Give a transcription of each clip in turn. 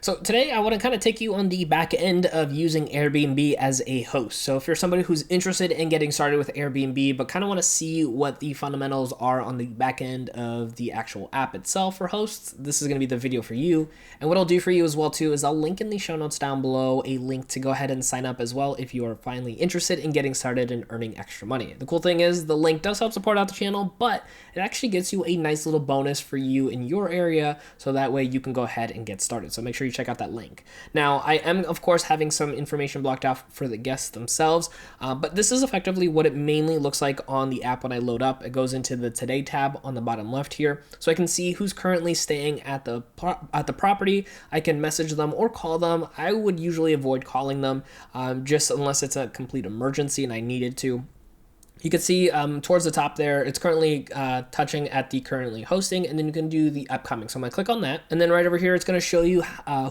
So today I want to kind of take you on the back end of using Airbnb as a host. So if you're somebody who's interested in getting started with Airbnb, but kind of want to see what the fundamentals are on the back end of the actual app itself for hosts, this is going to be the video for you. And what I'll do for you as well too is I'll link in the show notes down below a link to go ahead and sign up as well if you are finally interested in getting started and earning extra money. The cool thing is the link does help support out the channel, but it actually gets you a nice little bonus for you in your area, so that way you can go ahead and get started. So make sure you check out that link. Now, I am, of course, having some information blocked out for the guests themselves, but this is effectively what it mainly looks like on the app when I load up. It goes into the Today tab on the bottom left here, so I can see who's currently staying at the property. I can message them or call them. I would usually avoid calling them, just unless it's a complete emergency and I needed to. You can see towards the top there, it's currently touching at the currently hosting, and then you can do the upcoming. So I'm gonna click on that, and then right over here, it's gonna show you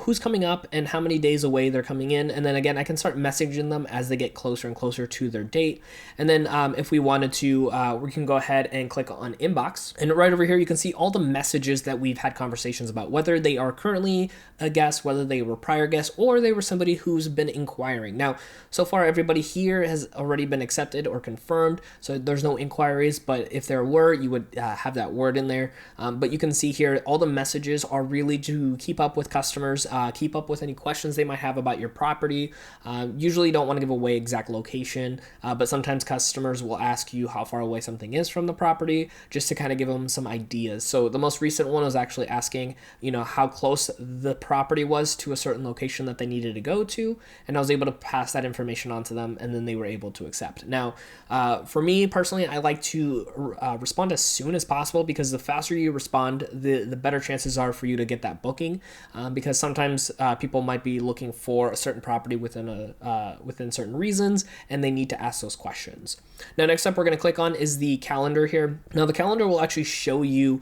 who's coming up and how many days away they're coming in. And then again, I can start messaging them as they get closer and closer to their date. And then if we wanted to, we can go ahead and click on inbox. And right over here, you can see all the messages that we've had conversations about, whether they are currently a guest, whether they were prior guests, or they were somebody who's been inquiring. Now, so far, everybody here has already been accepted or confirmed. So there's no inquiries, but if there were, you would have that word in there. But you can see here, all the messages are really to keep up with customers, keep up with any questions they might have about your property. Usually don't want to give away exact location, but sometimes customers will ask you how far away something is from the property, just to kind of give them some ideas. So the most recent one was actually asking, how close the property was to a certain location that they needed to go to. And I was able to pass that information on to them, and then they were able to accept. Now, for me personally, I like to respond as soon as possible, because the faster you respond, the better chances are for you to get that booking. Because sometimes people might be looking for a certain property within certain reasons, and they need to ask those questions. Now, next up, we're going to click on is the calendar here. Now, the calendar will actually show you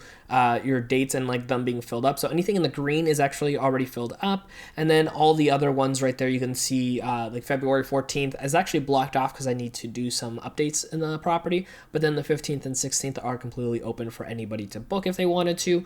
your dates and like them being filled up. So anything in the green is actually already filled up, and then all the other ones right there, you can see like February 14th is actually blocked off because I need to do some updates in the property, but then the 15th and 16th are completely open for anybody to book if they wanted to,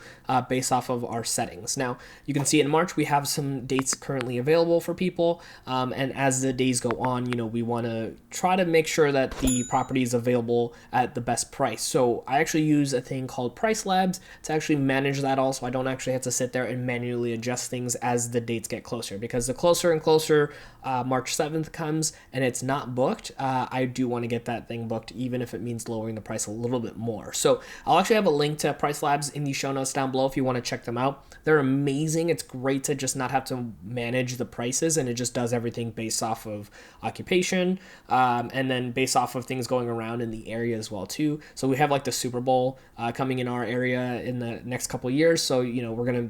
based off of our settings. Now, you can see in March we have some dates currently available for people, and as the days go on, we want to try to make sure that the property is available at the best price. So I actually use a thing called Price Labs to actually manage that all, so I don't actually have to sit there and manually adjust things as the dates get closer, because the closer and closer March 7th comes and it's not booked, I do want to get that thing booked, even if it means lowering the price a little bit more. So I'll actually have a link to Price Labs in the show notes down below if you want to check them out. They're amazing. It's great to just not have to manage the prices, and it just does everything based off of occupation, and then based off of things going around in the area as well too. So we have like the Super Bowl coming in our area in the next couple of years, so we're gonna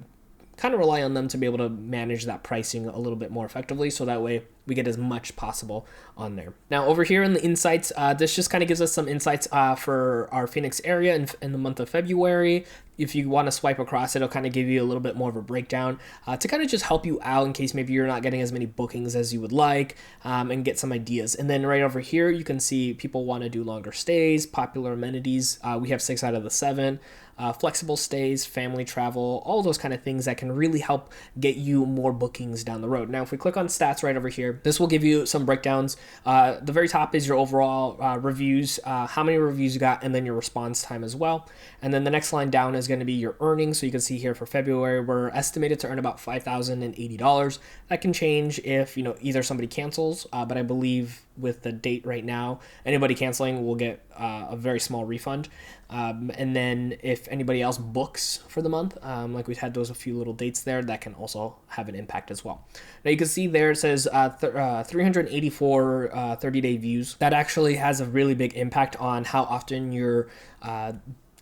kind of rely on them to be able to manage that pricing a little bit more effectively, so that way we get as much possible on there. Now, over here in the insights, this just kind of gives us some insights for our Phoenix area in the month of February. If you want to swipe across, it'll kind of give you a little bit more of a breakdown to kind of just help you out in case maybe you're not getting as many bookings as you would like, and get some ideas. And then right over here, you can see people want to do longer stays, popular amenities. We have 6 out of the 7. Flexible stays, family travel, all those kind of things that can really help get you more bookings down the road. Now, if we click on stats right over here, this will give you some breakdowns. The very top is your overall reviews, how many reviews you got, and then your response time as well. And then the next line down is going to be your earnings. So you can see here for February, we're estimated to earn about $5,080. That can change if either somebody cancels, but I believe with the date right now, anybody canceling will get a very small refund. And then if anybody else books for the month, like we've had those a few little dates there, that can also have an impact as well. Now you can see there it says 384 30-day views. That actually has a really big impact on how often your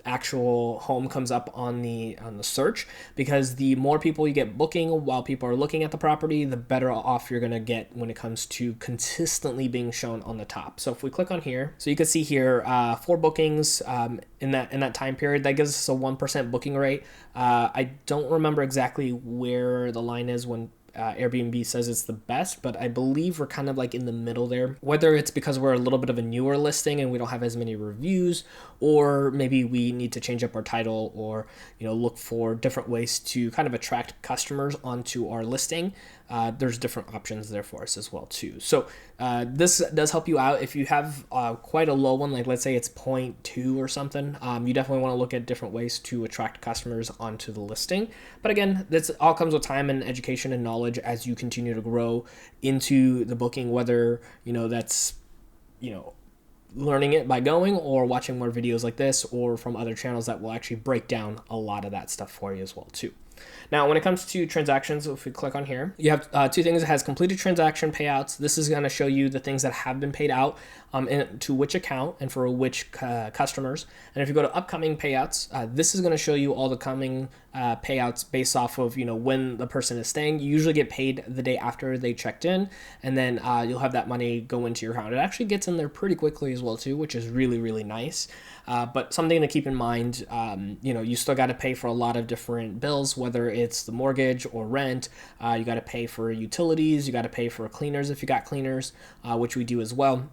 actual home comes up on the search, because the more people you get booking while people are looking at the property, the better off you're going to get when it comes to consistently being shown on the top. So if we click on here, so you can see here 4 bookings in that time period, that gives us a 1% booking rate. I don't remember exactly where the line is when Airbnb says it's the best, but I believe we're kind of like in the middle there. Whether it's because we're a little bit of a newer listing and we don't have as many reviews, or maybe we need to change up our title, or look for different ways to kind of attract customers onto our listing. There's different options there for us as well too. So this does help you out if you have quite a low one, like let's say it's 0.2 or something. You definitely want to look at different ways to attract customers onto the listing. But again, this all comes with time and education and knowledge as you continue to grow into the booking, whether that's learning it by going or watching more videos like this or from other channels that will actually break down a lot of that stuff for you as well too. Now, when it comes to transactions, if we click on here, you have two things. It has completed transaction payouts. This is going to show you the things that have been paid out to which account and for which customers. And if you go to upcoming payouts, this is going to show you all the coming payouts based off of when the person is staying. You usually get paid the day after they checked in, and then you'll have that money go into your account. It actually gets in there pretty quickly as well too, which is really, really nice. But something to keep in mind, you still got to pay for a lot of different bills, whether it's the mortgage or rent. You got to pay for utilities. You got to pay for cleaners if you got cleaners, which we do as well.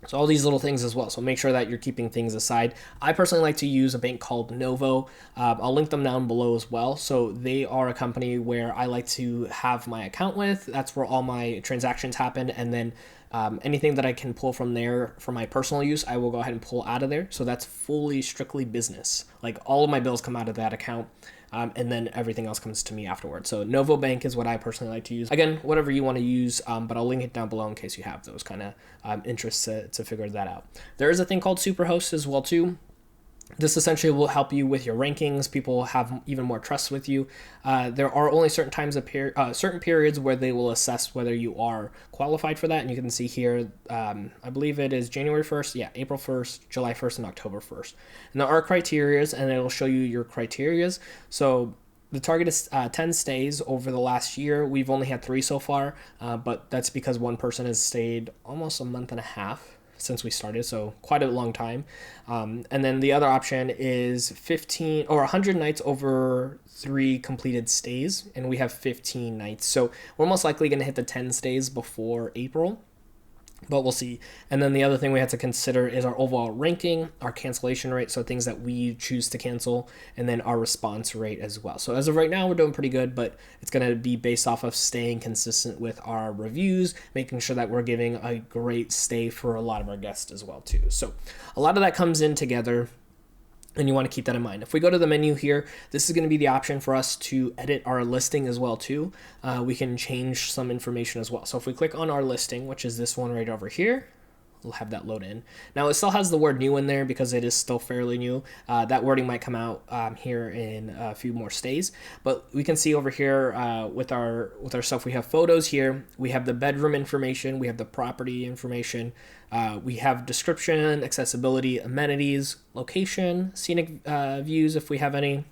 So all these little things as well. So make sure that you're keeping things aside. I personally like to use a bank called Novo. I'll link them down below as well. So they are a company where I like to have my account with. That's where all my transactions happen. And then anything that I can pull from there for my personal use, I will go ahead and pull out of there. So that's fully strictly business. Like all of my bills come out of that account. And then everything else comes to me afterwards. So Novo Bank is what I personally like to use. Again, whatever you want to use, but I'll link it down below in case you have those kind of interests to figure that out. There is a thing called Superhost as well too. This essentially will help you with your rankings. People have even more trust with you. There are only certain times certain periods where they will assess whether you are qualified for that. And you can see here, I believe it is January 1st, April 1st, July 1st, and October 1st. And there are criterias, and it'll show you your criterias. So the target is 10 stays over the last year. We've only had 3 so far, but that's because one person has stayed almost a month and a half since we started, so quite a long time. And then the other option is 15 or 100 nights over 3 completed stays, and we have 15 nights. So we're most likely going to hit the 10 stays before April, but we'll see. And then the other thing we have to consider is our overall ranking, our cancellation rate, so things that we choose to cancel, and then our response rate as well. So as of right now, we're doing pretty good, but it's going to be based off of staying consistent with our reviews, making sure that we're giving a great stay for a lot of our guests as well too. So a lot of that comes in together, and you want to keep that in mind. If we go to the menu here, this is going to be the option for us to edit our listing as well too. We can change some information as well. So if we click on our listing, which is this one right over here, we'll have that load in. Now it still has the word new in there because it is still fairly new. That wording might come out here in a few more stays, but we can see over here with our stuff, we have photos here, we have the bedroom information, we have the property information, we have description, accessibility, amenities, location, scenic views if we have any,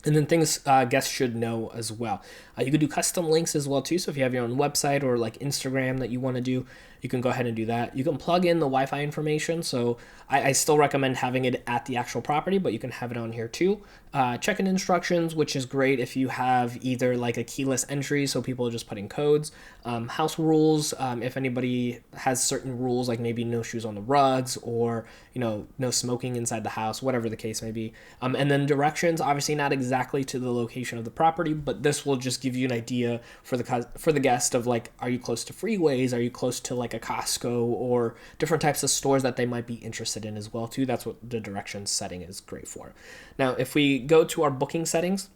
and then things guests should know as well. You could do custom links as well too. So if you have your own website or like Instagram that you want to do, you can go ahead and do that. You can plug in the Wi-Fi information. So I still recommend having it at the actual property, but you can have it on here too. Check-in instructions, which is great if you have either like a keyless entry, so people just put in codes. House rules, if anybody has certain rules, like maybe no shoes on the rugs or, no smoking inside the house, whatever the case may be. And then directions, obviously not exactly to the location of the property, but this will just give you an idea for the guest of like, are you close to freeways? Are you close to like a Costco or different types of stores that they might be interested in as well too? That's what the directions setting is great for. Now, if we go to our booking settings,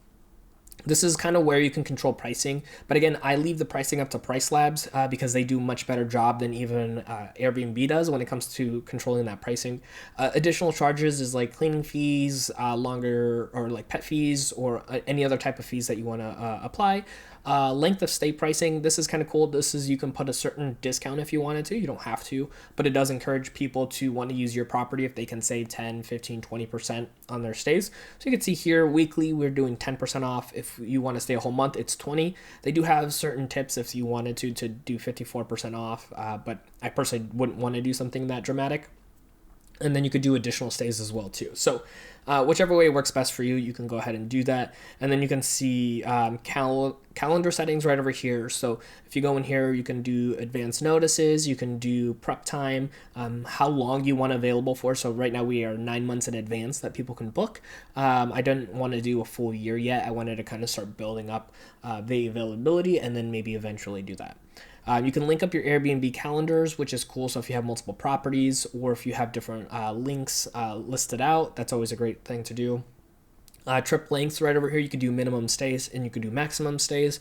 this is kind of where you can control pricing. But again, I leave the pricing up to Price Labs because they do a much better job than even Airbnb does when it comes to controlling that pricing. Additional charges is like cleaning fees, longer or like pet fees or any other type of fees that you want to apply. Length of stay pricing, this is kind of cool. This is, you can put a certain discount if you wanted to. You don't have to, but it does encourage people to want to use your property if they can save 10, 15, 20% on their stays. So you can see here weekly, we're doing 10% off. If you want to stay a whole month, it's 20. They do have certain tips if you wanted to do 54% off, but I personally wouldn't want to do something that dramatic. and then you could do additional stays as well too. So whichever way works best for you, you can go ahead and do that. And then you can see calendar settings right over here. So if you go in here, you can do advance notices, you can do prep time, how long you want available for. So right now we are 9 months in advance that people can book. I didn't want to do a full year yet. I wanted to kind of start building up the availability and then maybe eventually do that. You can link up your Airbnb calendars, which is cool. So if you have multiple properties or if you have different links listed out, that's always a great thing to do. Trip lengths right over here, you can do minimum stays and you can do maximum stays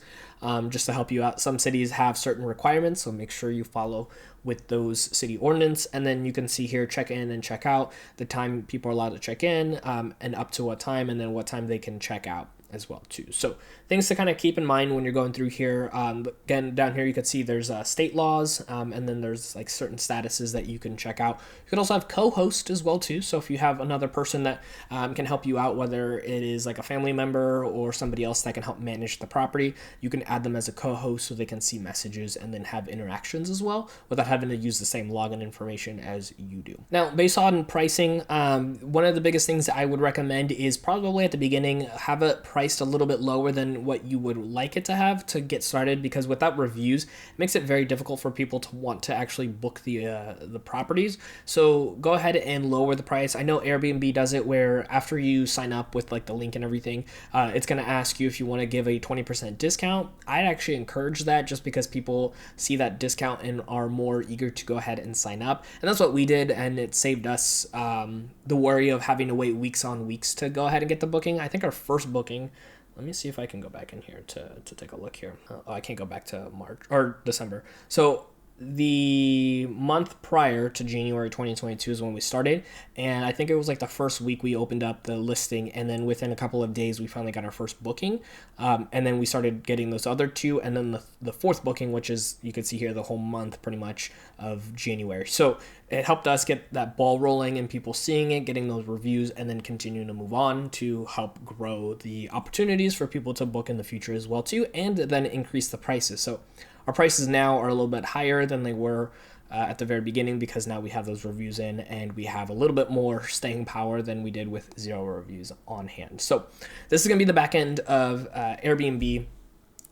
just to help you out. Some cities have certain requirements, so make sure you follow with those city ordinance. And then you can see here check in and check out, the time people are allowed to check in and up to what time, and then what time they can check out as well too. So things to kind of keep in mind when you're going through here. Again, down here you can see there's state laws, and then there's like certain statuses that you can check out. You can also have co-host as well too. So if you have another person that can help you out, whether it is like a family member or somebody else that can help manage the property, you can add them as a co-host so they can see messages and then have interactions as well without having to use the same login information as you do. Now, based on pricing, one of the biggest things that I would recommend is probably at the beginning, have it priced a little bit lower than what you would like it to have to get started, because without reviews, it makes it very difficult for people to want to actually book the properties. So go ahead and lower the price. I know Airbnb does it where after you sign up with like the link and everything, it's going to ask you if you want to give a 20% discount. I'd actually encourage that just because people see that discount and are more eager to go ahead and sign up. And that's what we did, and it saved us the worry of having to wait weeks on weeks to go ahead and get the booking. I think our first booking, let me see if I can go back in here to take a look here. Oh, I can't go back to March or December. So the month prior to January 2022 is when we started, and I think it was like the first week we opened up the listing, and then within a couple of days we finally got our first booking, and then we started getting those other two, and then the fourth booking, which is, you can see here, the whole month pretty much of January. So it helped us get that ball rolling and people seeing it, getting those reviews, and then continuing to move on to help grow the opportunities for people to book in the future as well too, and then increase the prices. So our prices now are a little bit higher than they were at the very beginning, because now we have those reviews in and we have a little bit more staying power than we did with 0 reviews on hand. So this is going to be the back end of Airbnb.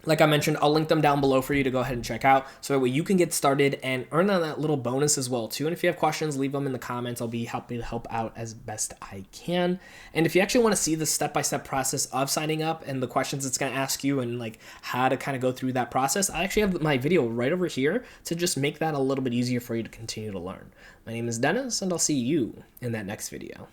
Like I mentioned, I'll link them down below for you to go ahead and check out, so that way you can get started and earn on that little bonus as well too. And if you have questions, leave them in the comments. I'll be happy to help out as best I can. And if you actually want to see the step-by-step process of signing up and the questions it's going to ask you and like how to kind of go through that process, I actually have my video right over here to just make that a little bit easier for you to continue to learn. My name is Dennis, and I'll see you in that next video.